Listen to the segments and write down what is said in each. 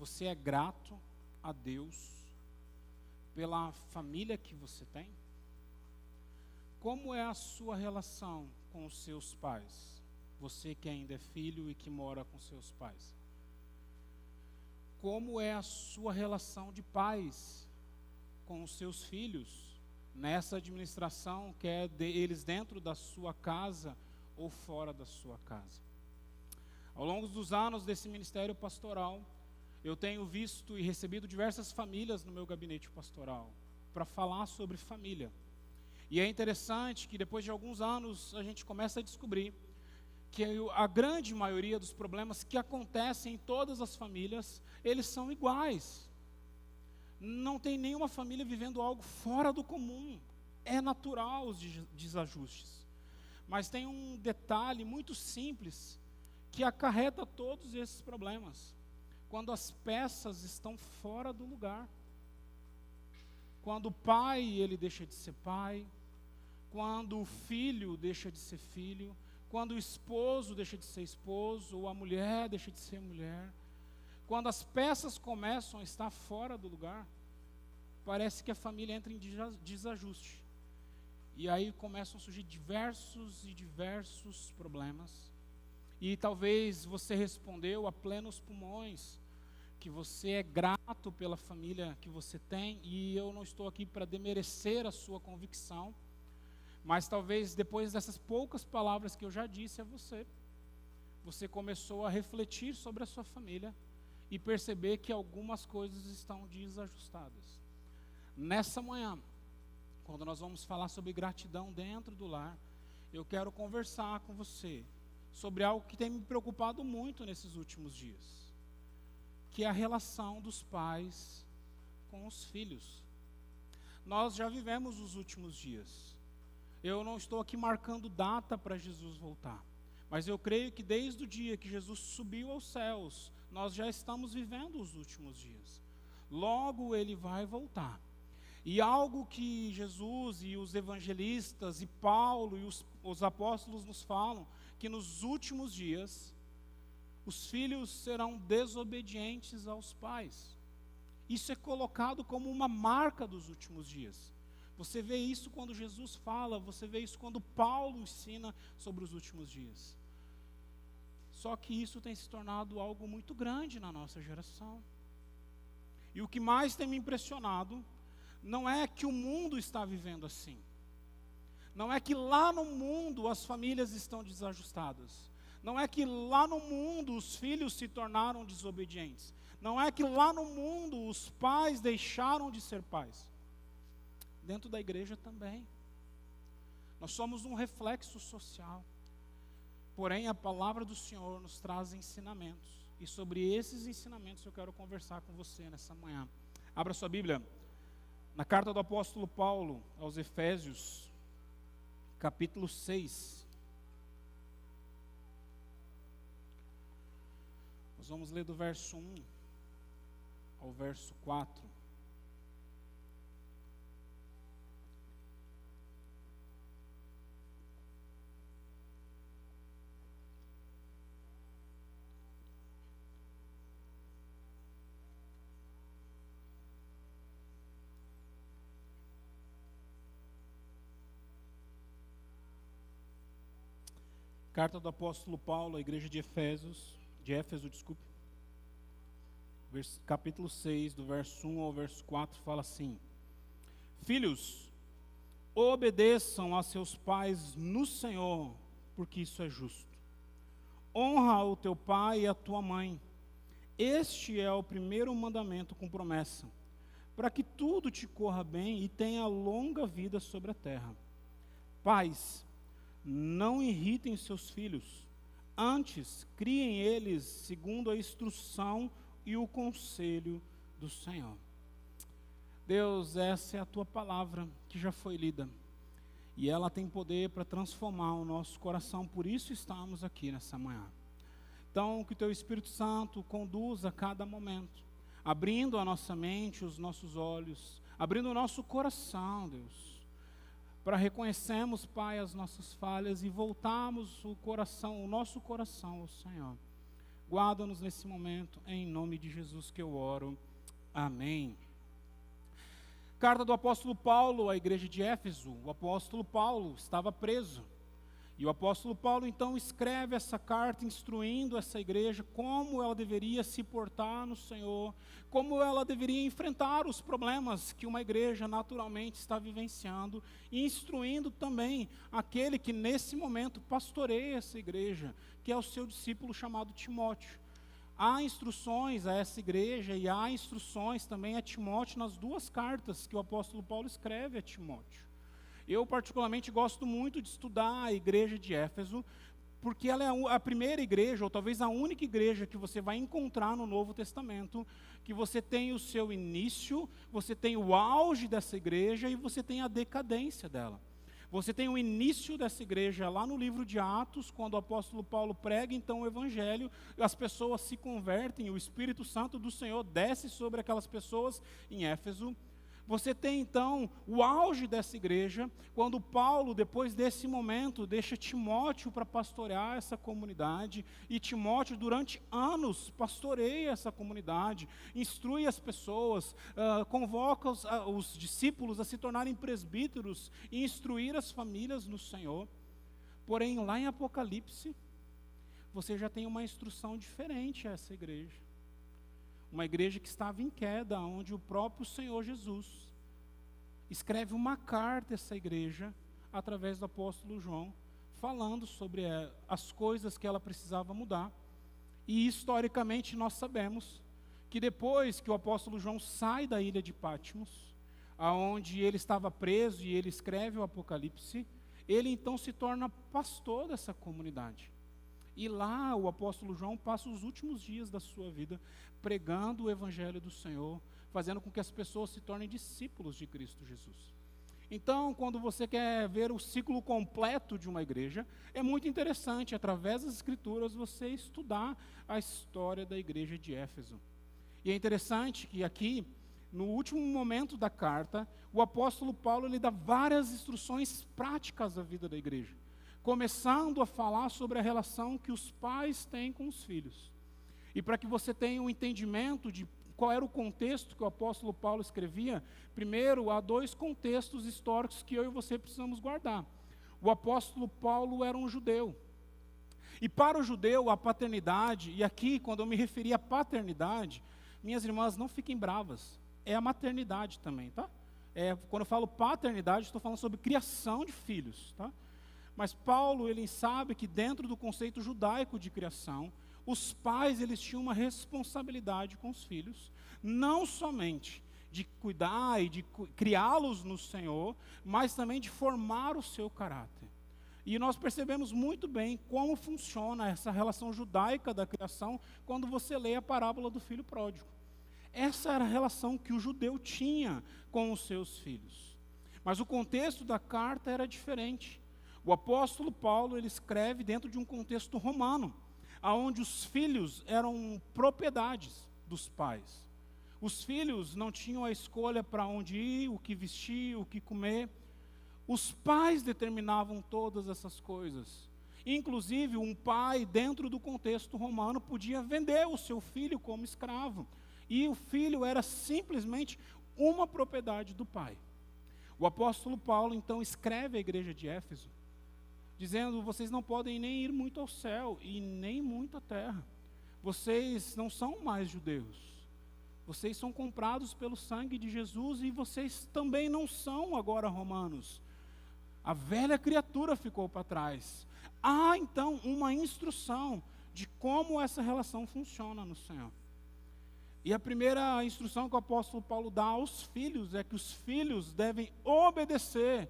Você é grato a Deus pela família que você tem? Como é a sua relação com os seus pais? Você que ainda é filho e que mora com seus pais. Como é a sua relação de pais com os seus filhos? Nessa administração, quer eles dentro da sua casa ou fora da sua casa. Ao longo dos anos desse ministério pastoral, eu tenho visto e recebido diversas famílias no meu gabinete pastoral para falar sobre família. E é interessante que depois de alguns anos a gente começa a descobrir que a grande maioria dos problemas que acontecem em todas as famílias, eles são iguais. Não tem nenhuma família vivendo algo fora do comum. É natural os desajustes. Mas tem um detalhe muito simples que acarreta todos esses problemas. Quando as peças estão fora do lugar. Quando o pai, ele deixa de ser pai. Quando o filho deixa de ser filho. Quando o esposo deixa de ser esposo. Ou a mulher deixa de ser mulher. Quando as peças começam a estar fora do lugar, parece que a família entra em desajuste. E aí começam a surgir diversos problemas. E talvez você respondeu a plenos pulmões que você é grato pela família que você tem, e eu não estou aqui para demerecer a sua convicção, mas talvez depois dessas poucas palavras que eu já disse a você, você começou a refletir sobre a sua família e perceber que algumas coisas estão desajustadas. Nessa manhã, quando nós vamos falar sobre gratidão dentro do lar, eu quero conversar com você sobre algo que tem me preocupado muito nesses últimos dias, que é a relação dos pais com os filhos. Nós já vivemos os últimos dias. Eu não estou aqui marcando data para Jesus voltar, mas eu creio que desde o dia que Jesus subiu aos céus, nós já estamos vivendo os últimos dias. Logo ele vai voltar. E algo que Jesus e os evangelistas e Paulo e os apóstolos nos falam, que nos últimos dias, os filhos serão desobedientes aos pais. Isso é colocado como uma marca dos últimos dias. Você vê isso quando Jesus fala, você vê isso quando Paulo ensina sobre os últimos dias. Só que isso tem se tornado algo muito grande na nossa geração. E o que mais tem me impressionado não é que o mundo está vivendo assim. Não é que lá no mundo as famílias estão desajustadas. Não é que lá no mundo os filhos se tornaram desobedientes. Não é que lá no mundo os pais deixaram de ser pais. Dentro da igreja também. Nós somos um reflexo social. Porém, a palavra do Senhor nos traz ensinamentos. E sobre esses ensinamentos eu quero conversar com você nessa manhã. Abra sua Bíblia. Na carta do apóstolo Paulo aos Efésios, capítulo 6. Nós vamos ler do verso 1 ao verso 4. Carta do apóstolo Paulo à igreja de Éfeso, capítulo 6, do verso 1 ao verso 4, fala assim: Filhos, obedeçam a seus pais no Senhor, porque isso é justo. Honra o teu pai e a tua mãe. Este é o primeiro mandamento com promessa, para que tudo te corra bem e tenha longa vida sobre a terra. Pais, não irritem seus filhos, antes criem eles segundo a instrução e o conselho do Senhor. Deus, essa é a tua palavra que já foi lida, e ela tem poder para transformar o nosso coração, por isso estamos aqui nessa manhã. Então, que o teu Espírito Santo conduza cada momento, abrindo a nossa mente, os nossos olhos, abrindo o nosso coração, Deus, para reconhecermos, Pai, as nossas falhas e voltarmos o nosso coração ao Senhor, Guarda-nos nesse momento, em nome de Jesus que eu oro. Amém. Carta do apóstolo Paulo à igreja de Éfeso. O apóstolo Paulo estava preso. E o apóstolo Paulo então escreve essa carta instruindo essa igreja como ela deveria se portar no Senhor, como ela deveria enfrentar os problemas que uma igreja naturalmente está vivenciando, e instruindo também aquele que nesse momento pastoreia essa igreja, que é o seu discípulo chamado Timóteo. Há instruções a essa igreja e há instruções também a Timóteo nas duas cartas que o apóstolo Paulo escreve a Timóteo. Eu particularmente gosto muito de estudar a igreja de Éfeso, porque ela é a primeira igreja, ou talvez a única igreja que você vai encontrar no Novo Testamento, que você tem o seu início, você tem o auge dessa igreja e você tem a decadência dela. Você tem o início dessa igreja lá no livro de Atos, quando o apóstolo Paulo prega então o evangelho, as pessoas se convertem, o Espírito Santo do Senhor desce sobre aquelas pessoas em Éfeso. Você tem então o auge dessa igreja, quando Paulo, depois desse momento, deixa Timóteo para pastorear essa comunidade, e Timóteo durante anos pastoreia essa comunidade, instrui as pessoas, convoca os discípulos a se tornarem presbíteros e instruir as famílias no Senhor. Porém, lá em Apocalipse, você já tem uma instrução diferente a essa igreja. Uma igreja que estava em queda, onde o próprio Senhor Jesus escreve uma carta a essa igreja, através do apóstolo João, falando sobre as coisas que ela precisava mudar. E historicamente nós sabemos que depois que o apóstolo João sai da ilha de Patmos, aonde ele estava preso e ele escreve o Apocalipse, ele então se torna pastor dessa comunidade. E lá o apóstolo João passa os últimos dias da sua vida pregando o evangelho do Senhor, fazendo com que as pessoas se tornem discípulos de Cristo Jesus. Então, quando você quer ver o ciclo completo de uma igreja, é muito interessante, através das Escrituras, você estudar a história da igreja de Éfeso. E é interessante que aqui, no último momento da carta, o apóstolo Paulo ele dá várias instruções práticas à vida da igreja, começando a falar sobre a relação que os pais têm com os filhos. E para que você tenha um entendimento de qual era o contexto que o apóstolo Paulo escrevia, primeiro, há dois contextos históricos que eu e você precisamos guardar. O apóstolo Paulo era um judeu. E para o judeu, a paternidade, e aqui, quando eu me referi à paternidade, minhas irmãs, não fiquem bravas, é a maternidade também, tá? Quando eu falo paternidade, estou falando sobre criação de filhos, tá? Mas Paulo, ele sabe que dentro do conceito judaico de criação, os pais, eles tinham uma responsabilidade com os filhos, não somente de cuidar e de criá-los no Senhor, mas também de formar o seu caráter. E nós percebemos muito bem como funciona essa relação judaica da criação quando você lê a parábola do filho pródigo. Essa era a relação que o judeu tinha com os seus filhos. Mas o contexto da carta era diferente. O apóstolo Paulo, ele escreve dentro de um contexto romano, onde os filhos eram propriedades dos pais. Os filhos não tinham a escolha para onde ir, o que vestir, o que comer. Os pais determinavam todas essas coisas. Inclusive, um pai, dentro do contexto romano, podia vender o seu filho como escravo. E o filho era simplesmente uma propriedade do pai. O apóstolo Paulo, então, escreve à igreja de Éfeso, dizendo: vocês não podem nem ir muito ao céu e nem muito à terra. Vocês não são mais judeus. Vocês são comprados pelo sangue de Jesus e vocês também não são agora romanos. A velha criatura ficou para trás. Há, então, uma instrução de como essa relação funciona no Senhor. E a primeira instrução que o apóstolo Paulo dá aos filhos é que os filhos devem obedecer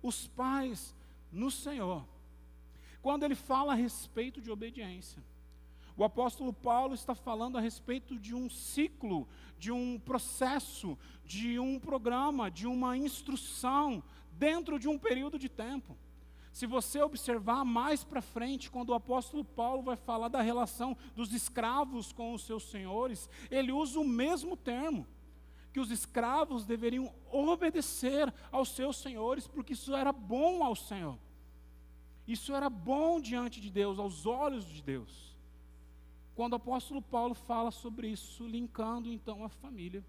os pais no Senhor. Quando ele fala a respeito de obediência, o apóstolo Paulo está falando a respeito de um ciclo, de um processo, de um programa, de uma instrução dentro de um período de tempo. Se você observar mais para frente, quando o apóstolo Paulo vai falar da relação dos escravos com os seus senhores, ele usa o mesmo termo, que os escravos deveriam obedecer aos seus senhores, porque isso era bom ao Senhor. Isso era bom diante de Deus, aos olhos de Deus. quando o apóstolo Paulo fala sobre isso, linkando então a família.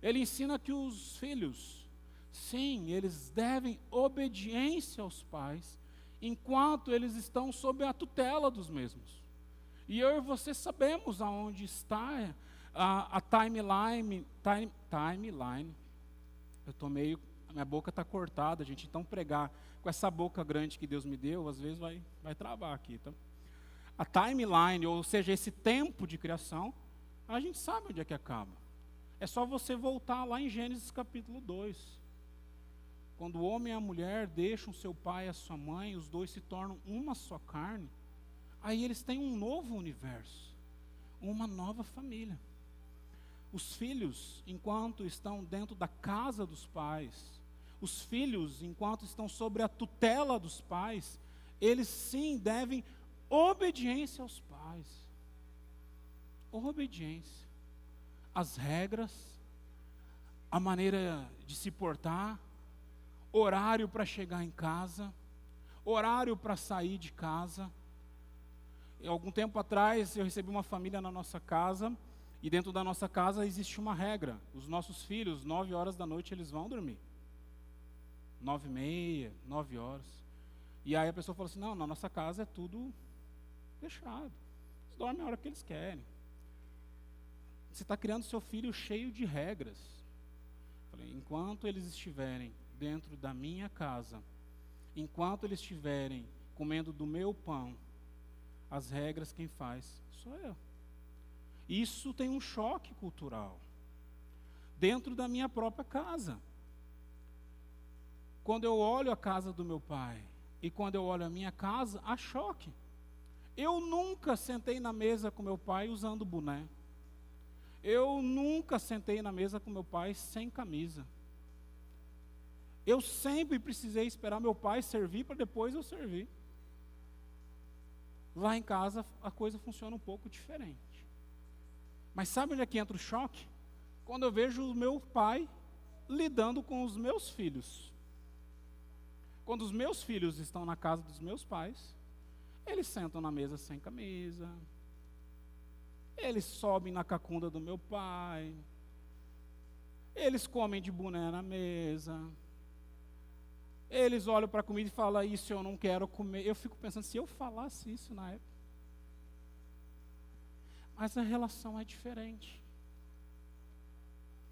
Ele ensina que os filhos, sim, eles devem obediência aos pais, enquanto eles estão sob a tutela dos mesmos. E eu e você sabemos aonde está a timeline. Eu estou meio, a minha boca está cortada, gente, então pregar com essa boca grande que Deus me deu, às vezes vai travar aqui, tá? A timeline, ou seja, esse tempo de criação, a gente sabe onde é que acaba. É só você voltar lá em Gênesis capítulo 2. Quando o homem e a mulher deixam seu pai e a sua mãe, os dois se tornam uma só carne, aí eles têm um novo universo, uma nova família. Os filhos, enquanto estão dentro da casa dos pais, os filhos, enquanto estão sobre a tutela dos pais, eles sim devem obediência aos pais. Obediência. As regras, a maneira de se portar, horário para chegar em casa, horário para sair de casa. Algum tempo atrás eu recebi uma família na nossa casa, e dentro da nossa casa existe uma regra. Os nossos filhos, 9 horas da noite, eles vão dormir. 9h30, 9 horas. E aí a pessoa falou assim, não, na nossa casa é tudo fechado. Eles dormem a hora que eles querem. Você está criando seu filho cheio de regras. Falei, enquanto eles estiverem dentro da minha casa, enquanto eles estiverem comendo do meu pão, as regras quem faz sou eu. Isso tem um choque cultural dentro da minha própria casa. Quando eu olho a casa do meu pai e quando eu olho a minha casa, há choque. Eu nunca sentei na mesa com meu pai usando boné. Eu nunca sentei na mesa com meu pai sem camisa. Eu sempre precisei esperar meu pai servir para depois eu servir. Lá em casa a coisa funciona um pouco diferente. Mas sabe onde é que entra o choque? Quando eu vejo o meu pai lidando com os meus filhos. Quando os meus filhos estão na casa dos meus pais, eles sentam na mesa sem camisa, eles sobem na cacunda do meu pai, eles comem de boné na mesa, eles olham para a comida e falam, isso eu não quero comer. Eu fico pensando, se eu falasse isso na época. Mas a relação é diferente.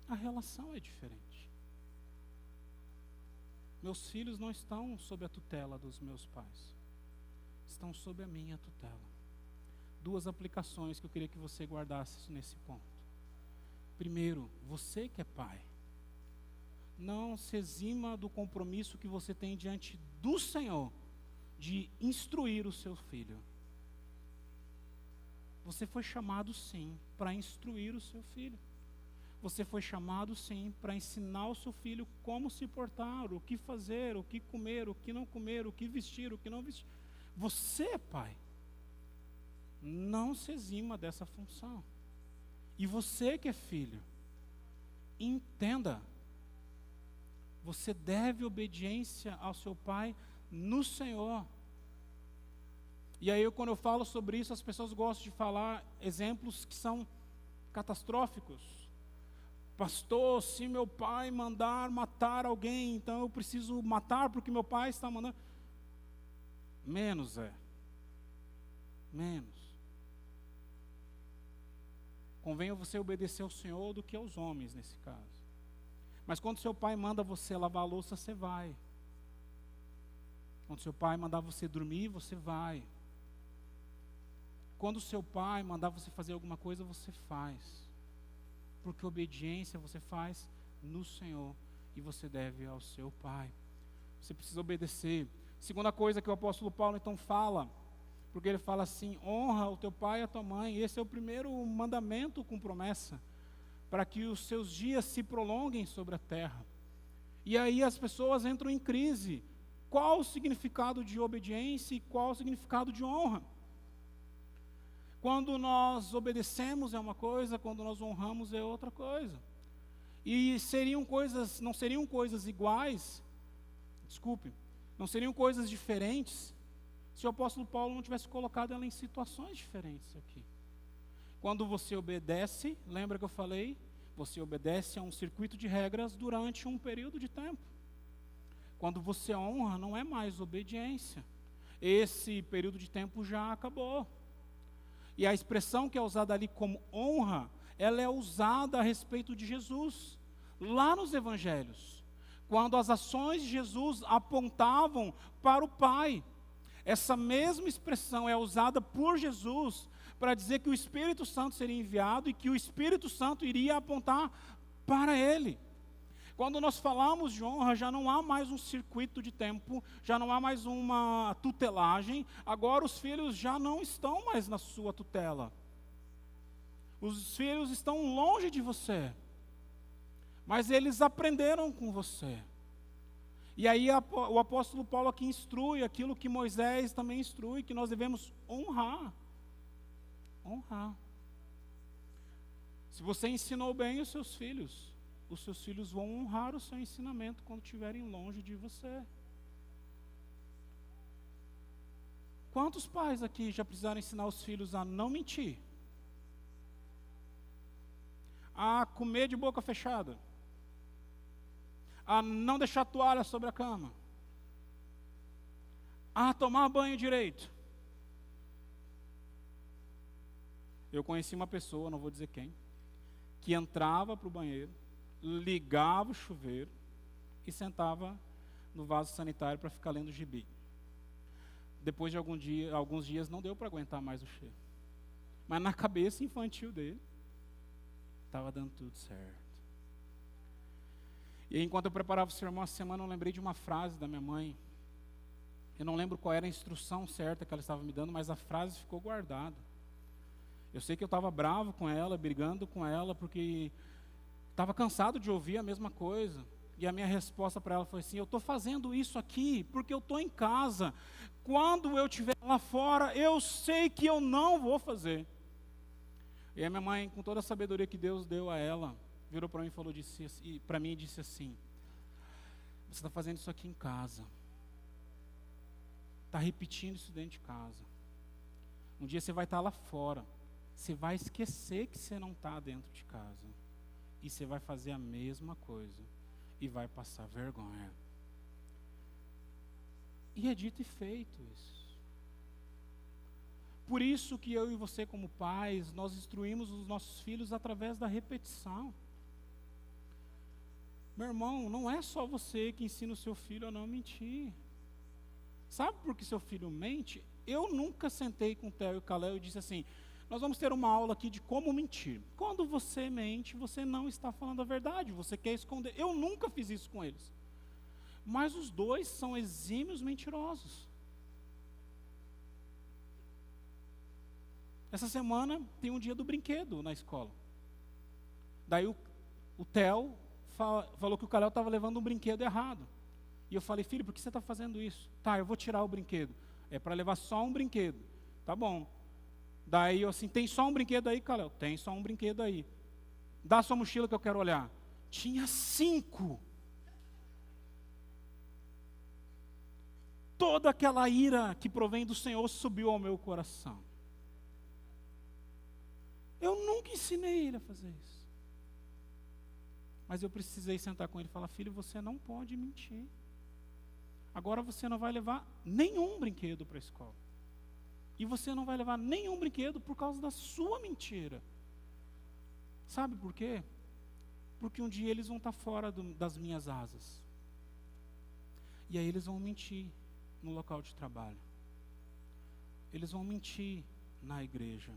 A relação é diferente. Meus filhos não estão sob a tutela dos meus pais. Estão sob a minha tutela. 2 aplicações que eu queria que você guardasse nesse ponto. Primeiro, você que é pai, não se exima do compromisso que você tem diante do Senhor de instruir o seu filho. Você foi chamado sim para instruir o seu filho. Você foi chamado sim para ensinar o seu filho como se portar, o que fazer, o que comer, o que não comer, o que vestir, o que não vestir. Você, pai, não se exima dessa função. E você que é filho, entenda, você deve obediência ao seu pai no Senhor. E aí, quando eu falo sobre isso, as pessoas gostam de falar exemplos que são catastróficos. Pastor, se meu pai mandar matar alguém, então eu preciso matar porque meu pai está mandando. Menos. Convém você obedecer ao Senhor do que aos homens nesse caso. Mas quando seu pai manda você lavar a louça, você vai. Quando seu pai mandar você dormir, você vai. Quando seu pai mandar você fazer alguma coisa, você faz. Porque obediência você faz no Senhor e você deve ao seu pai. Você precisa obedecer. Segunda coisa que o apóstolo Paulo então fala, porque ele fala assim, honra o teu pai e a tua mãe. Esse é o primeiro mandamento com promessa, para que os seus dias se prolonguem sobre a terra. E aí as pessoas entram em crise. Qual o significado de obediência e qual o significado de honra? Quando nós obedecemos é uma coisa, quando nós honramos é outra coisa. E não seriam coisas iguais, não seriam coisas diferentes, se o apóstolo Paulo não tivesse colocado ela em situações diferentes aqui. Quando você obedece, lembra que eu falei? Você obedece a um circuito de regras durante um período de tempo. Quando você honra, não é mais obediência. Esse período de tempo já acabou. E a expressão que é usada ali como honra, ela é usada a respeito de Jesus, lá nos evangelhos, quando as ações de Jesus apontavam para o Pai. Essa mesma expressão é usada por Jesus para dizer que o Espírito Santo seria enviado e que o Espírito Santo iria apontar para Ele. Quando nós falamos de honra, já não há mais um circuito de tempo, já não há mais uma tutelagem, agora os filhos já não estão mais na sua tutela. Os filhos estão longe de você, mas eles aprenderam com você. E aí o apóstolo Paulo aqui instrui aquilo que Moisés também instrui, que nós devemos honrar. Honrar. Se você ensinou bem os seus filhos vão honrar o seu ensinamento quando estiverem longe de você. Quantos pais aqui já precisaram ensinar os filhos a não mentir? A comer de boca fechada? A não deixar toalha sobre a cama? A tomar banho direito? Eu conheci uma pessoa, não vou dizer quem, que entrava para o banheiro, ligava o chuveiro e sentava no vaso sanitário para ficar lendo gibi. Depois de alguns dias não deu para aguentar mais o cheiro. Mas na cabeça infantil dele, estava dando tudo certo. E enquanto eu preparava o sermão essa semana, eu lembrei de uma frase da minha mãe. Eu não lembro qual era a instrução certa que ela estava me dando, mas a frase ficou guardada. Eu sei que eu estava bravo com ela, brigando com ela, porque estava cansado de ouvir a mesma coisa. E a minha resposta para ela foi assim: eu estou fazendo isso aqui porque eu estou em casa. Quando eu estiver lá fora, eu sei que eu não vou fazer. E a minha mãe, com toda a sabedoria que Deus deu a ela, virou para mim e falou para mim e disse assim: você está fazendo isso aqui em casa. Está repetindo isso dentro de casa. Um dia você vai estar lá fora. Você vai esquecer que você não está dentro de casa. E você vai fazer a mesma coisa. E vai passar vergonha. E é dito e feito isso. Por isso que eu e você como pais, nós instruímos os nossos filhos através da repetição. Meu irmão, não é só você que ensina o seu filho a não mentir. Sabe por que seu filho mente? Eu nunca sentei com o Theo e o Calé e disse assim: nós vamos ter uma aula aqui de como mentir. Quando você mente, você não está falando a verdade, você quer esconder. Eu nunca fiz isso com eles. Mas os dois são exímios mentirosos. Essa semana tem um dia do brinquedo na escola. Daí o Theo falou que o Calé estava levando um brinquedo errado. E eu falei: filho, por que você está fazendo isso? Tá, eu vou tirar o brinquedo. É para levar só um brinquedo. Tá bom. Daí eu assim: tem só um brinquedo aí, Calé? Tem só um brinquedo aí. Dá a sua mochila que eu quero olhar. Tinha 5. Toda aquela ira que provém do Senhor subiu ao meu coração. Eu nunca ensinei ele a fazer isso. Mas eu precisei sentar com ele e falar: filho, você não pode mentir. Agora você não vai levar nenhum brinquedo para a escola. E você não vai levar nenhum brinquedo por causa da sua mentira. Sabe por quê? Porque um dia eles vão estar fora das minhas asas. E aí eles vão mentir no local de trabalho. Eles vão mentir na igreja.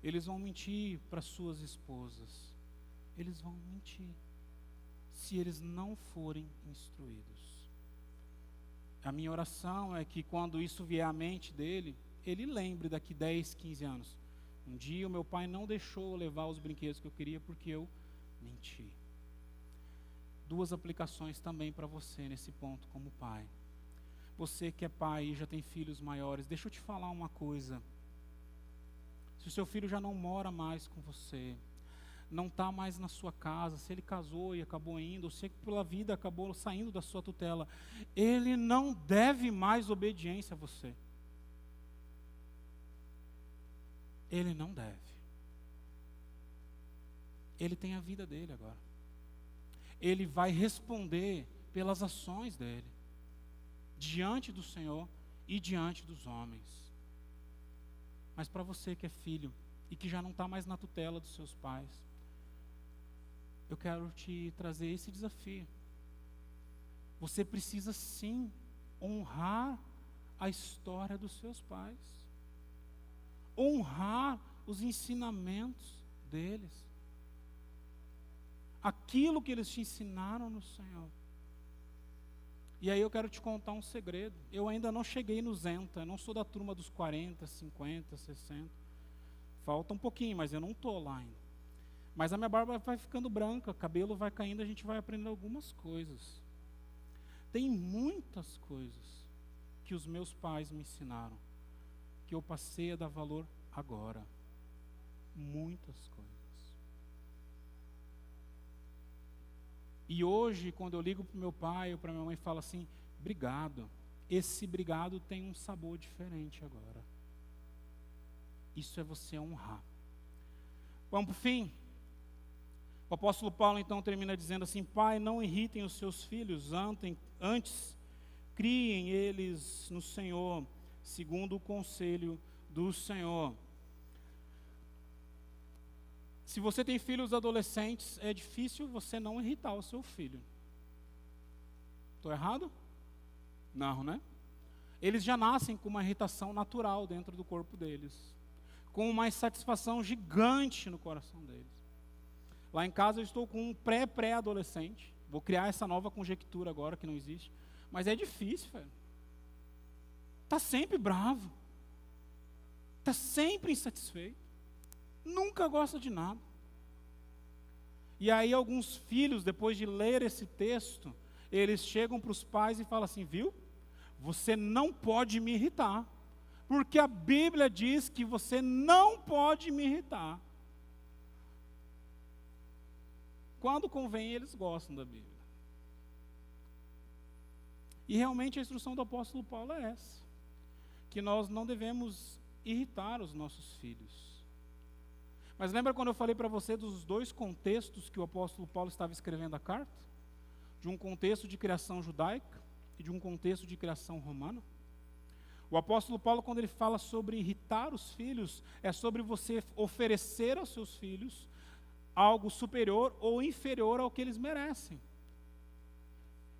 Eles vão mentir para suas esposas. Eles vão mentir se eles não forem instruídos. A minha oração é que quando isso vier à mente dele, ele lembre daqui 10, 15 anos. Um dia o meu pai não deixou eu levar os brinquedos que eu queria porque eu menti. 2 aplicações também para você nesse ponto como pai. Você que é pai e já tem filhos maiores, deixa eu te falar uma coisa. Se o seu filho já não mora mais com você, não está mais na sua casa, se ele casou e acabou indo, ou se pela vida acabou saindo da sua tutela, ele não deve mais obediência a você. Ele não deve. ele tem a vida dele agora. Ele vai responder pelas ações dele, diante do Senhor e diante dos homens. Mas para você que é filho e que já não está mais na tutela dos seus pais, eu quero te trazer esse desafio. Você precisa sim honrar a história dos seus pais, honrar os ensinamentos deles, aquilo que eles te ensinaram no Senhor. E aí eu quero te contar um segredo. Eu ainda não cheguei no Zenta, eu não sou da turma dos 40, 50, 60. Falta um pouquinho, mas eu não estou lá ainda. Mas a minha barba vai ficando branca, o cabelo vai caindo, a gente vai aprendendo algumas coisas. Tem muitas coisas que os meus pais me ensinaram, que eu passei a dar valor agora. Muitas coisas. E hoje, quando eu ligo para o meu pai ou para minha mãe, falo assim, obrigado. Esse obrigado tem um sabor diferente agora. Isso é você honrar. Vamos para o fim? O apóstolo Paulo então termina dizendo assim, pai, não irritem os seus filhos, antes criem eles no Senhor, segundo o conselho do Senhor. Se você tem filhos adolescentes, é difícil você não irritar o seu filho. Estou errado? Não, né? Eles já nascem com uma irritação natural dentro do corpo deles, com uma insatisfação gigante no coração deles. Lá em casa eu estou com um pré-adolescente. Vou criar essa nova conjectura agora que não existe. Mas é difícil, velho. Está sempre bravo. Está sempre insatisfeito. Nunca gosta de nada. E aí alguns filhos, depois de ler esse texto, eles chegam para os pais e falam assim, viu? Você não pode me irritar, porque a Bíblia diz que você não pode me irritar. Quando convém, eles gostam da Bíblia. E realmente a instrução do apóstolo Paulo é essa, que nós não devemos irritar os nossos filhos. Mas lembra quando eu falei para você dos dois contextos que o apóstolo Paulo estava escrevendo a carta? De um contexto de criação judaica e de um contexto de criação romana? O apóstolo Paulo, quando ele fala sobre irritar os filhos, é sobre você oferecer aos seus filhos algo superior ou inferior ao que eles merecem.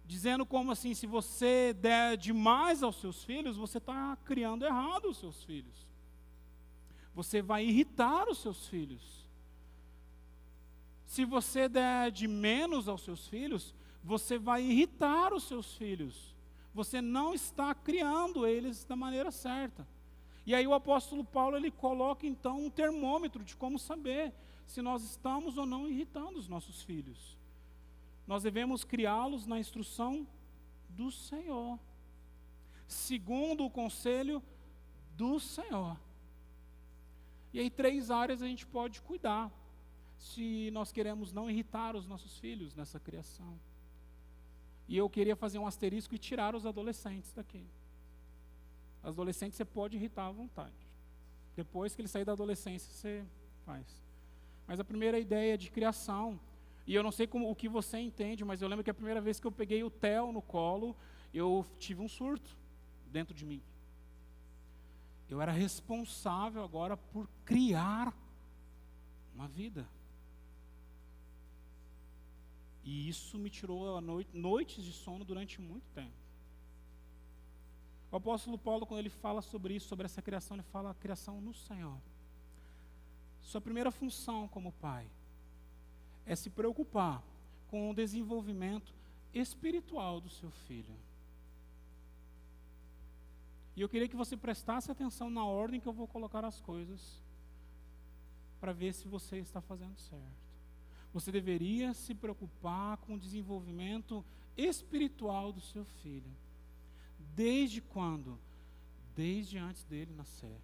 Dizendo como assim, se você der demais aos seus filhos, você está criando errado os seus filhos. Você vai irritar os seus filhos. Se você der de menos aos seus filhos, você vai irritar os seus filhos. Você não está criando eles da maneira certa. E aí o apóstolo Paulo, ele coloca então um termômetro de como saber se nós estamos ou não irritando os nossos filhos. Nós devemos criá-los na instrução do Senhor, segundo o conselho do Senhor. E aí 3 áreas a gente pode cuidar, se nós queremos não irritar os nossos filhos nessa criação. E eu queria fazer um asterisco e tirar os adolescentes daqui. Os adolescentes você pode irritar à vontade. Depois que ele sair da adolescência, você faz. Mas a primeira ideia de criação, e eu não sei o que você entende, mas eu lembro que a primeira vez que eu peguei o Theo no colo, eu tive um surto dentro de mim. Eu era responsável agora por criar uma vida. E isso me tirou noites de sono durante muito tempo. O apóstolo Paulo, quando ele fala sobre isso, sobre essa criação, ele fala a criação no Senhor. Sua primeira função como pai é se preocupar com o desenvolvimento espiritual do seu filho. E eu queria que você prestasse atenção na ordem que eu vou colocar as coisas, para ver se você está fazendo certo. Você deveria se preocupar com o desenvolvimento espiritual do seu filho. Desde quando? Desde antes dele nascer.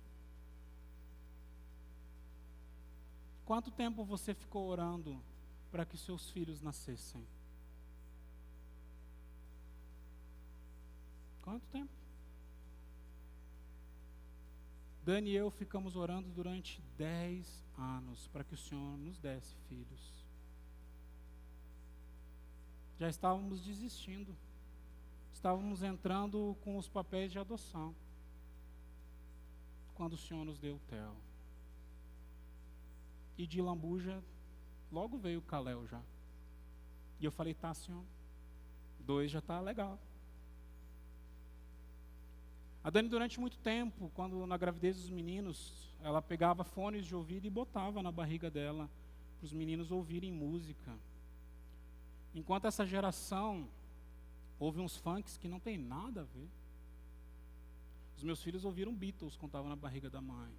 Quanto tempo você ficou orando para que seus filhos nascessem? Quanto tempo? Dani e eu ficamos orando durante 10 anos para que o Senhor nos desse filhos. já estávamos desistindo. Estávamos entrando com os papéis de adoção, quando o Senhor nos deu o Theo. E de lambuja, logo veio o Kalel já. E eu falei, tá, Senhor, 2 já está legal. A Dani, durante muito tempo, quando na gravidez dos meninos, ela pegava fones de ouvido e botava na barriga dela, para os meninos ouvirem música. Enquanto essa geração ouve uns funks que não tem nada a ver. Os meus filhos ouviram Beatles quando estavam na barriga da mãe.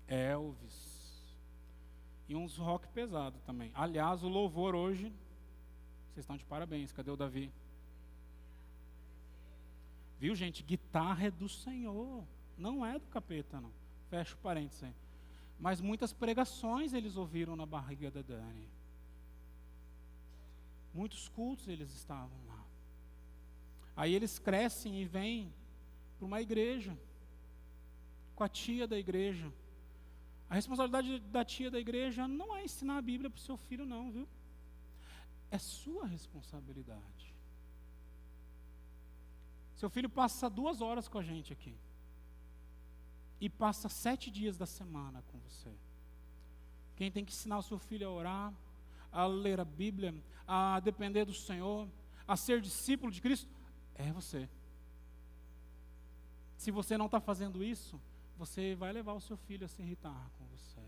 Elvis. E uns rock pesado também. Aliás, o louvor hoje, vocês estão de parabéns. Cadê o Davi? Viu, gente? Guitarra é do Senhor. Não é do capeta, não. Fecha o parênteses aí. Mas muitas pregações eles ouviram na barriga da Dani. Muitos cultos eles estavam lá. Aí eles crescem e vêm para uma igreja, com a tia da igreja. A responsabilidade da tia da igreja não é ensinar a Bíblia para o seu filho, não, viu? É sua responsabilidade. Seu filho passa 2 horas com a gente aqui. E passa 7 dias da semana com você. Quem tem que ensinar o seu filho a orar, a ler a Bíblia, a depender do Senhor, a ser discípulo de Cristo, é você. Se você não está fazendo isso, você vai levar o seu filho a se irritar com você.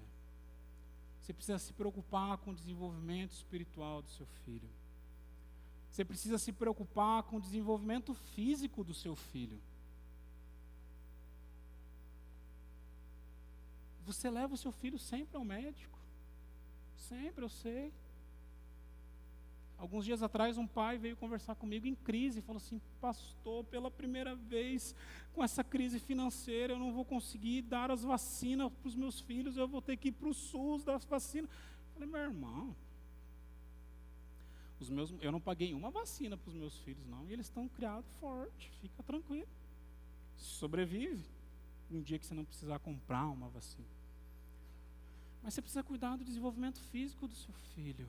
Você precisa se preocupar com o desenvolvimento espiritual do seu filho. Você precisa se preocupar com o desenvolvimento físico do seu filho. Você leva o seu filho sempre ao médico. Sempre, eu sei. Alguns dias atrás, um pai veio conversar comigo em crise e falou assim: pastor, pela primeira vez, com essa crise financeira, eu não vou conseguir dar as vacinas para os meus filhos, eu vou ter que ir para o SUS dar as vacinas. Eu falei, meu irmão, eu não paguei uma vacina para os meus filhos, não, e eles estão criados forte, fica tranquilo. Sobrevive um dia que você não precisar comprar uma vacina. Mas você precisa cuidar do desenvolvimento físico do seu filho,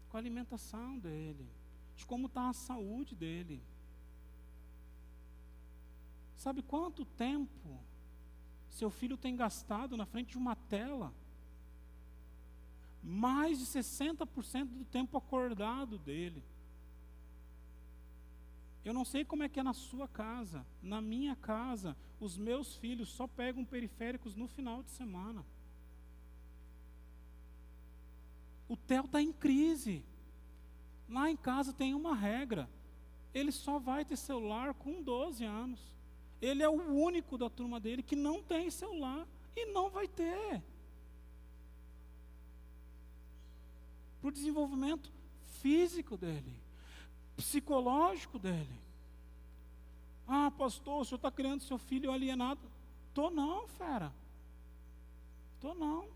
com a alimentação dele, de como está a saúde dele. Sabe quanto tempo seu filho tem gastado na frente de uma tela? Mais de 60% do tempo acordado dele. Eu não sei como é que é na sua casa. Na minha casa, os meus filhos só pegam periféricos no final de semana. O Theo está em crise. Lá em casa tem uma regra. Ele só vai ter celular com 12 anos. Ele é o único da turma dele que não tem celular. E não vai ter. Para o desenvolvimento físico dele, psicológico dele. Ah, pastor, o senhor está criando seu filho alienado. Tô não, fera. Tô não.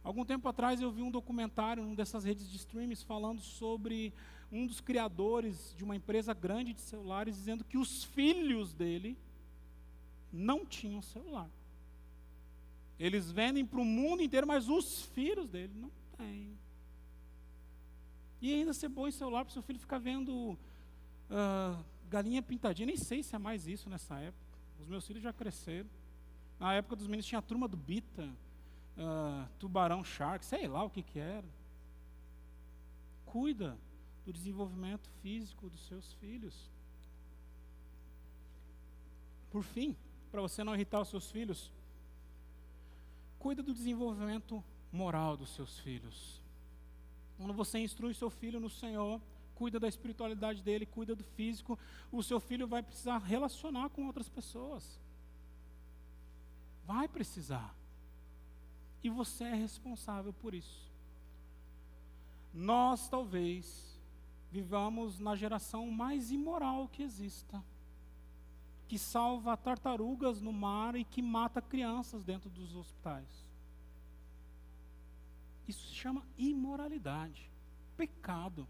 Algum tempo atrás eu vi um documentário numa dessas redes de streams falando sobre um dos criadores de uma empresa grande de celulares, dizendo que os filhos dele não tinham celular. Eles vendem para o mundo inteiro, mas os filhos dele não têm. E ainda ser bom em celular para o seu filho ficar vendo galinha pintadinha. Nem sei se é mais isso nessa época. Os meus filhos já cresceram. Na época dos meninos tinha a turma do Bita, Tubarão Shark, sei lá o que era. Cuida do desenvolvimento físico dos seus filhos. Por fim, para você não irritar os seus filhos, cuida do desenvolvimento moral dos seus filhos. Quando você instrui seu filho no Senhor, cuida da espiritualidade dele, cuida do físico, o seu filho vai precisar relacionar com outras pessoas. Vai precisar. E você é responsável por isso. Nós, talvez, vivamos na geração mais imoral que exista, que salva tartarugas no mar e que mata crianças dentro dos hospitais. Isso se chama imoralidade, pecado.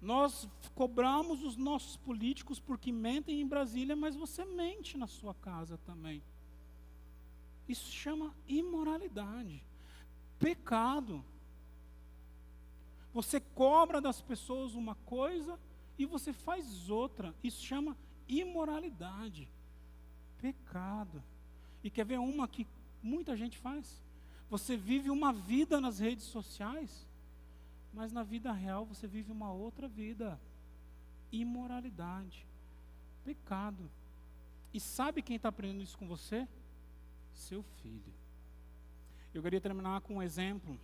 Nós cobramos os nossos políticos porque mentem em Brasília, mas você mente na sua casa também. Isso se chama imoralidade. Pecado. Você cobra das pessoas uma coisa e você faz outra. Isso chama imoralidade. Pecado. E quer ver uma que muita gente faz? Você vive uma vida nas redes sociais, mas na vida real você vive uma outra vida. Imoralidade. Pecado. E sabe quem está aprendendo isso com você? Seu filho. Eu queria terminar com um exemplo.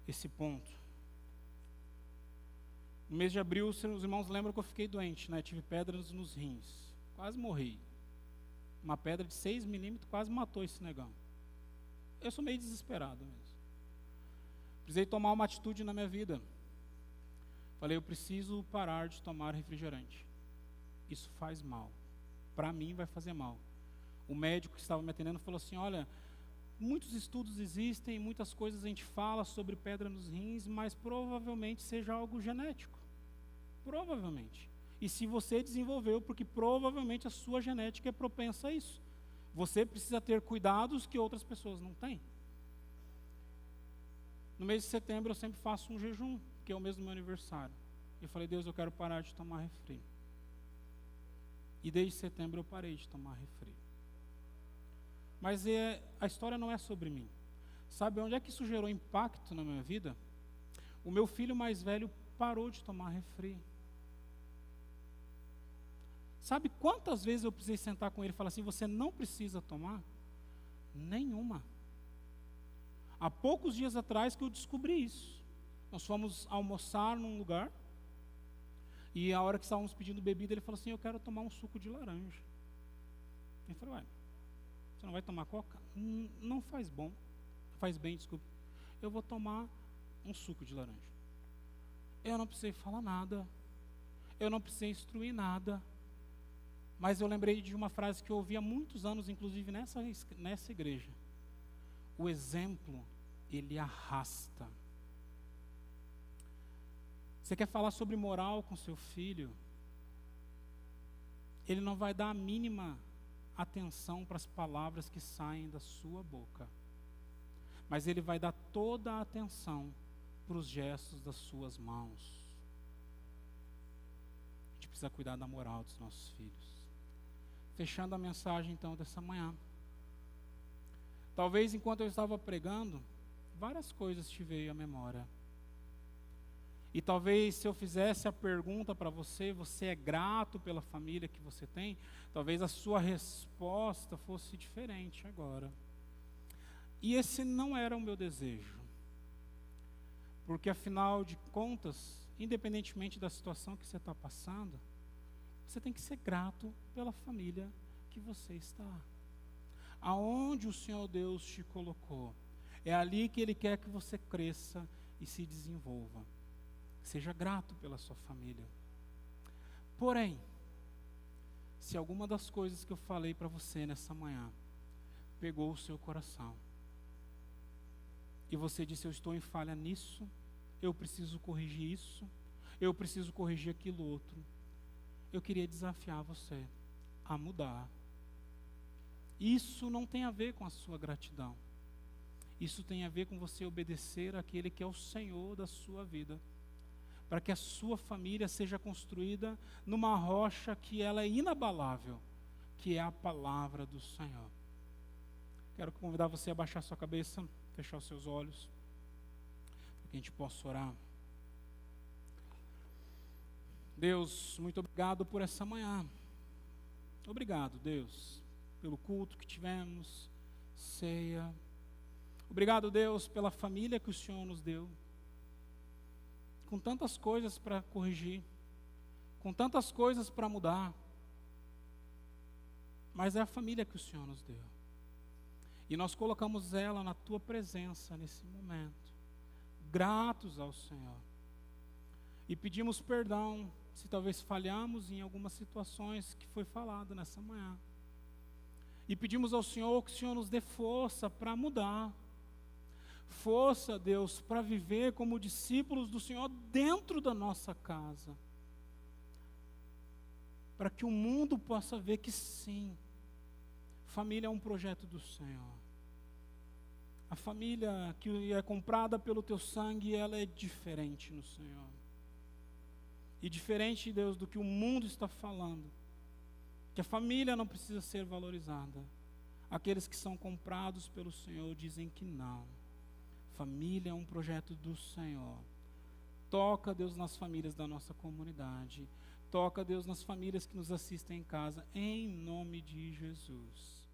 Esse ponto. No mês de abril, os irmãos lembram que eu fiquei doente, né? Tive pedras nos rins. Quase morri. Uma pedra de 6 milímetros quase matou esse negão. Eu sou meio desesperado mesmo. Precisei tomar uma atitude na minha vida. Falei, eu preciso parar de tomar refrigerante. Isso faz mal. Para mim vai fazer mal. O médico que estava me atendendo falou assim, olha, muitos estudos existem, muitas coisas a gente fala sobre pedra nos rins, mas provavelmente seja algo genético. Provavelmente. E se você desenvolveu, porque provavelmente a sua genética é propensa a isso. Você precisa ter cuidados que outras pessoas não têm. No mês de setembro eu sempre faço um jejum, que é o mês do meu aniversário. Eu falei, Deus, eu quero parar de tomar refri. E desde setembro eu parei de tomar refri. Mas a história não é sobre mim. Sabe onde é que isso gerou impacto na minha vida? O meu filho mais velho parou de tomar refri. Sabe quantas vezes eu precisei sentar com ele e falar assim, você não precisa tomar? Nenhuma. Há poucos dias atrás que eu descobri isso. Nós fomos almoçar num lugar, e a hora que estávamos pedindo bebida, ele falou assim, eu quero tomar um suco de laranja. Eu falei, ué, você não vai tomar coca? Não faz bom, faz bem, desculpa. Eu vou tomar um suco de laranja. Eu não precisei falar nada, eu não precisei instruir nada, mas eu lembrei de uma frase que eu ouvi há muitos anos, inclusive nessa igreja. O exemplo, ele arrasta. Você quer falar sobre moral com seu filho? Ele não vai dar a mínima atenção para as palavras que saem da sua boca, mas ele vai dar toda a atenção para os gestos das suas mãos. A gente precisa cuidar da moral dos nossos filhos. Fechando a mensagem então dessa manhã. Talvez enquanto eu estava pregando, várias coisas te veio à memória. E talvez se eu fizesse a pergunta para você, você é grato pela família que você tem? Talvez a sua resposta fosse diferente agora. E esse não era o meu desejo. Porque afinal de contas, independentemente da situação que você está passando, você tem que ser grato pela família que você está. Aonde o Senhor Deus te colocou, é ali que Ele quer que você cresça e se desenvolva. Seja grato pela sua família. Porém, se alguma das coisas que eu falei para você nessa manhã pegou o seu coração, e você disse, eu estou em falha nisso, eu preciso corrigir isso, eu preciso corrigir aquilo outro, eu queria desafiar você a mudar. Isso não tem a ver com a sua gratidão. Isso tem a ver com você obedecer àquele que é o Senhor da sua vida, para que a sua família seja construída numa rocha que ela é inabalável, que é a palavra do Senhor. Quero convidar você a baixar sua cabeça, fechar os seus olhos, para que a gente possa orar. Deus, muito obrigado por essa manhã. Obrigado, Deus, pelo culto que tivemos, ceia. Obrigado, Deus, pela família que o Senhor nos deu. Com tantas coisas para corrigir, com tantas coisas para mudar, mas é a família que o Senhor nos deu. E nós colocamos ela na Tua presença nesse momento, gratos ao Senhor. E pedimos perdão se talvez falhamos em algumas situações que foi falado nessa manhã. E pedimos ao Senhor que o Senhor nos dê força para mudar. Força, Deus, para viver como discípulos do Senhor dentro da nossa casa. Para que o mundo possa ver que sim, família é um projeto do Senhor. A família que é comprada pelo teu sangue, ela é diferente no Senhor. E diferente, Deus, do que o mundo está falando, que a família não precisa ser valorizada. Aqueles que são comprados pelo Senhor dizem que não. Família é um projeto do Senhor. Toca, Deus, nas famílias da nossa comunidade. Toca, Deus, nas famílias que nos assistem em casa, em nome de Jesus.